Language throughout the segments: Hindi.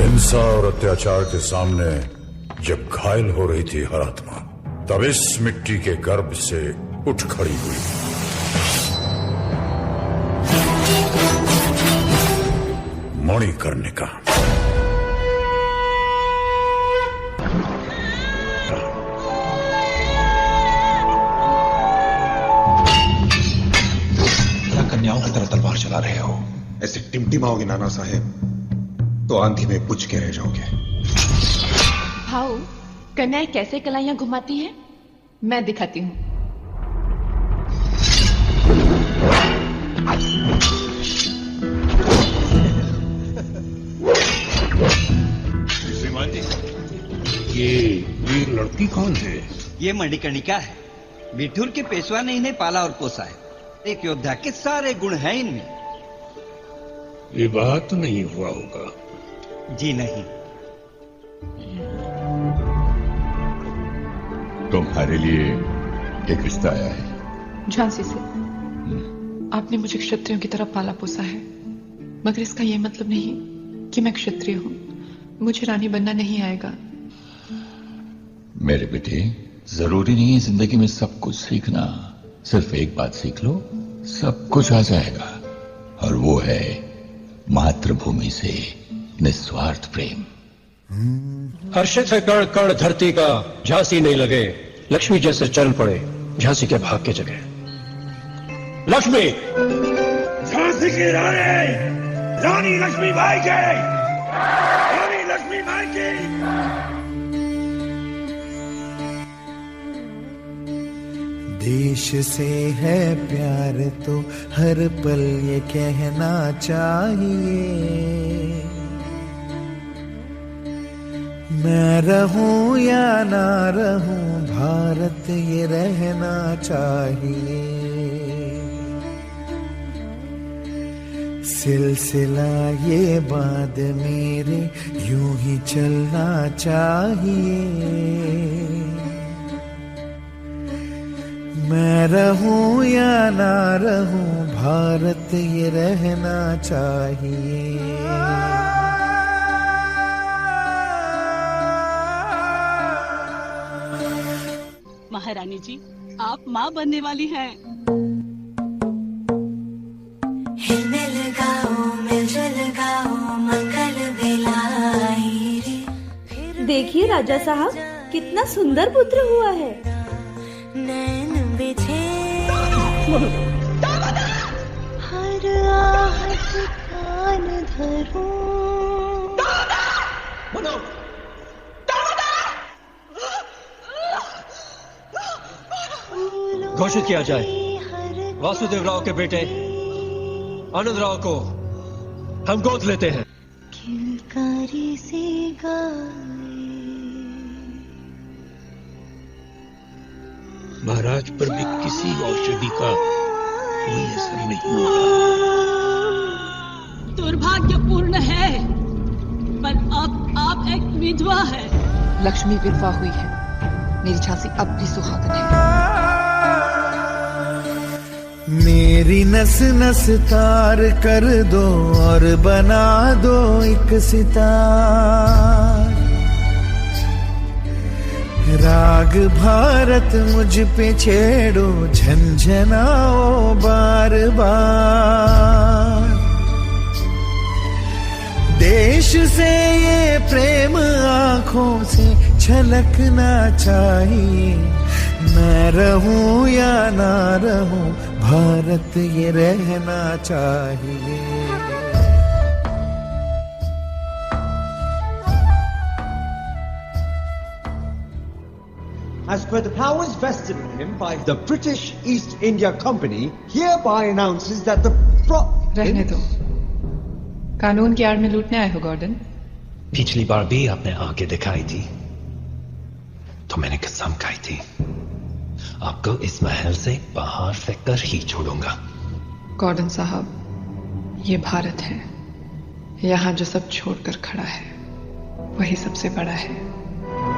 हिंसा और अत्याचार के सामने जब घायल हो रही थी हर आत्मा, तब इस मिट्टी के गर्भ से उठ खड़ी हुई। मणिकर्णिका। क्या कन्याओं की तरह तलवार चला रहे हो? ऐसे टिमटिमाओगे नाना साहेब तो आंधी में बुझ के रह जाओगे। भाऊ, कन्याएं कैसे कलाइयां घुमाती हैं, मैं दिखाती हूँ। ये लड़की कौन है? ये मणिकर्णिका है। मिठुर के पेशवा ने इन्हें पाला और पोसा है। एक योद्धा के सारे गुण हैं इनमें। विवाह तो नहीं हुआ होगा? जी नहीं। तुम्हारे लिए एक रिश्ता आया है। झांसी से। आपने मुझे क्षत्रियों की तरह पाला पोसा है, मगर इसका यह मतलब नहीं कि मैं क्षत्रिय हूँ। मुझे रानी बनना नहीं आएगा। मेरे बेटे, जरूरी नहीं है जिंदगी में सब कुछ सीखना। सिर्फ एक बात सीख लो, सब कुछ आ जाएगा। और वो है मातृभूमि से निस्वार्थ प्रेम। हर्षित है कण कण धरती का, झांसी नहीं लगे लक्ष्मी जैसे चरण पड़े झांसी के भाग के जगह। लक्ष्मी, झांसी की रानी, रानी लक्ष्मी बाई की, रानी लक्ष्मी बाई की। देश से है प्यार तो हर पल ये कहना चाहिए, मैं रहूं या ना रहूं भारत ये रहना चाहिए। सिलसिला ये बात मेरे यूं ही चलना चाहिए, मैं रहूं या ना रहूं भारत ये रहना चाहिए। महारानी जी, आप माँ बनने वाली हैं। हिलने लगाओ, मिलजुल लगाओ, मंगल बेलाई रे। देखिए राजा साहब, कितना सुंदर पुत्र हुआ है। नैन बिछे हर आहट कान धरूं। घोषित किया जाए वासुदेव राव के बेटे आनंद राव को हम गोद लेते हैं। किलकारी से महाराज पर भी किसी औषधि का कोई असर नहीं हुआ। दुर्भाग्यपूर्ण है, पर अब आप एक विधवा है। लक्ष्मी विधवा हुई है, मेरी झांसी अब भी सुहागन है। मेरी नस नस तार कर दो और बना दो एक सितार। राग भारत मुझ पे छेड़ो, झंझनाओ बार बार। देश से ये प्रेम आंखों से छलकना चाहिए, मैं रहूं या ना रहूं भारत ये रहना चाहिए। As per the powers vested in him by the British East India Company, hereby announces that the रहने दो, कानून की आड़ में लूटने आए हो गॉर्डन। पिछली बार भी आपने आगे दिखाई थी तो मैंने कसम खाई थी आपको इस महल से बाहर फेंककर ही छोड़ूंगा। गॉर्डन साहब, ये भारत है, यहाँ जो सब छोड़कर खड़ा है वही सबसे बड़ा है।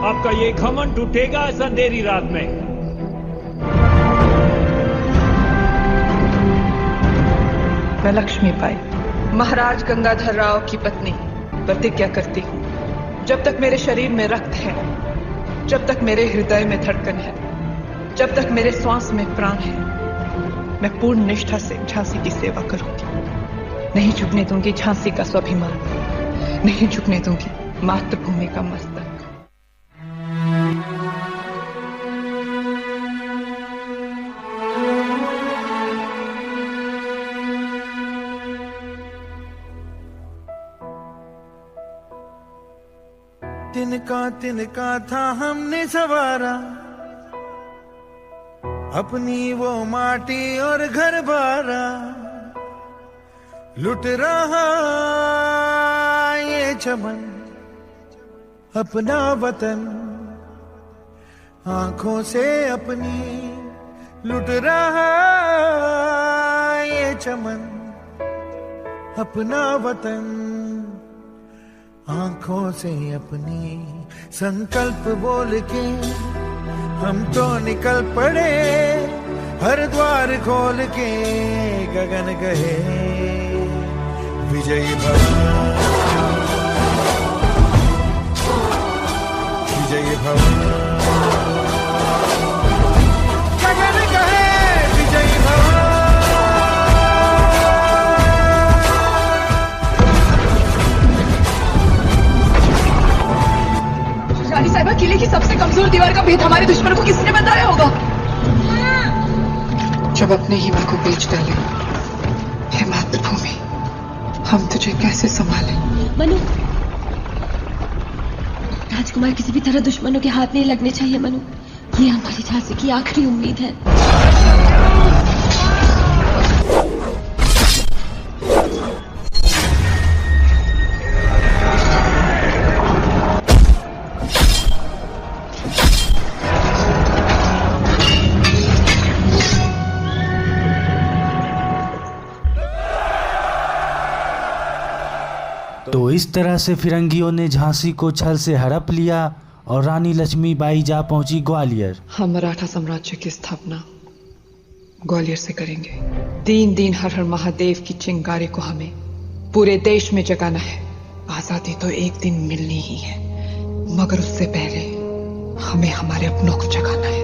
आपका ये घमंड टूटेगा इस अंधेरी रात में। मैं लक्ष्मी बाई, महाराज गंगाधर राव की पत्नी, प्रतिज्ञा करती हूँ, जब तक मेरे शरीर में रक्त है, जब तक मेरे हृदय में धड़कन है, जब तक मेरे श्वास में प्राण है, मैं पूर्ण निष्ठा से झांसी की सेवा करूंगी। नहीं झुकने दूंगी झांसी का स्वाभिमान, नहीं झुकने दूंगी मातृभूमि का मस्तक। तिनका था हमने सवारा, अपनी वो माटी और घर बारा, लुट रहा ये चमन अपना वतन, आंखों से अपनी लुट रहा ये चमन अपना वतन, आंखों से अपनी संकल्प बोल के हम तो निकल पड़े, हर द्वार खोल के गगन गए विजयी भव, विजयी भव, गगन गए विजयी भव। रानी साहिबा, किले की सबसे कमजोर दीवार का भेद हमारे दुश्मन को किसने बताया होगा? जब अपने ही मां को बेच डाले, हे मातृभूमि, हम तुझे कैसे संभालें? मनु, राजकुमार किसी भी तरह दुश्मनों के हाथ नहीं लगने चाहिए मनु, ये हमारी झांसी की आखिरी उम्मीद है। तो इस तरह से फिरंगियों ने झांसी को छल से हड़प लिया और रानी लक्ष्मीबाई जा पहुंची ग्वालियर। हम मराठा साम्राज्य की स्थापना ग्वालियर से करेंगे। दीन दीन हर हर महादेव की चिंगारे को हमें पूरे देश में जगाना है। आजादी तो एक दिन मिलनी ही है, मगर उससे पहले हमें हमारे अपनों को जगाना है।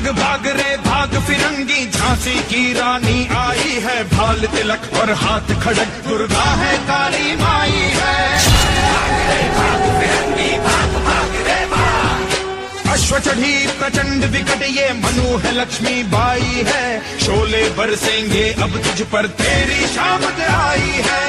भाग रे भाग फिरंगी, झांसी की रानी आई है, भाल तिलक और हाथ खड़क, दुर्गा है काली माई है। भाग रे भाग फिरंगी, भाग भाग रे भाग। अश्व चढ़ी प्रचंड विकट, ये मनु है लक्ष्मी बाई है, शोले बरसेंगे अब तुझ पर, तेरी शामत आई है।